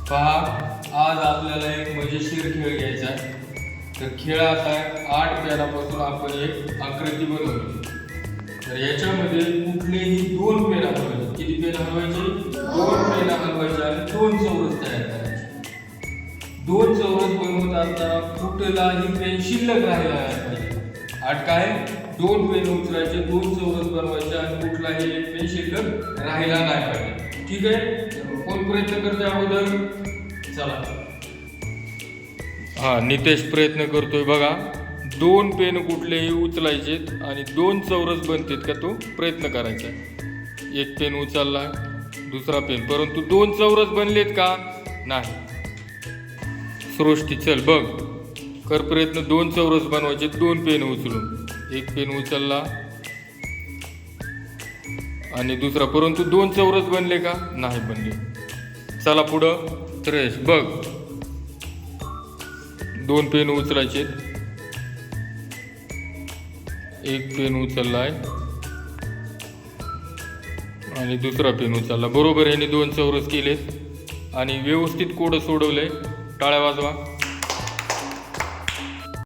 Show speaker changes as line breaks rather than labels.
पहा, आज आपल्याला एक मजेशीर खेळ घ्यायचा आहे. तर खेळ असा आहे, 8 पेनापासून आपण एक आकृती बनवली. तर याच्यामध्ये कुठलेही 2 पेन हलवायचे. किती पेन हलवायचे? 2 पेन हलवायचे आणि 2 चौरस तयार करायचे. 2 चौरस बनवत असताना कुठलाही पेन शिल्लक राहिला नाही पाहिजे. 8 काय? 2 पेन उचलायचे, 2 चौरस बनवायचे आणि कुठलाही एक पेन शिल्लक राहिला नाही पाहिजे. ठीक आहे? कोण प्रयत्न करते अगोदर? चला. हा, नितेश प्रयत्न करतोय बघा. 2 पेन कुठलेही उचलायचे आणि 2 चौरस बनतात का तो प्रयत्न करायचा. एक पेन उचलला, दुसरा पेन, परंतु 2 चौरस बनलेत का? नाही. सृष्टी चल बघ, कर प्रयत्न. 2 चौरस बनवायचे 2 पेन उचलून. एक पेन उचलला आणि दुसरा, परंतु 2 चौरस बनले का? नाही बनले. चला पुढं. त्रेश बघ, 2 पेन उचलायचे, एक पेन उचललाय आणि दुसरा पेन उचलला. बरोबर, यांनी 2 चौरस केलेत आणि व्यवस्थित कोड सोडवलंय. टाळ्या वाजवा.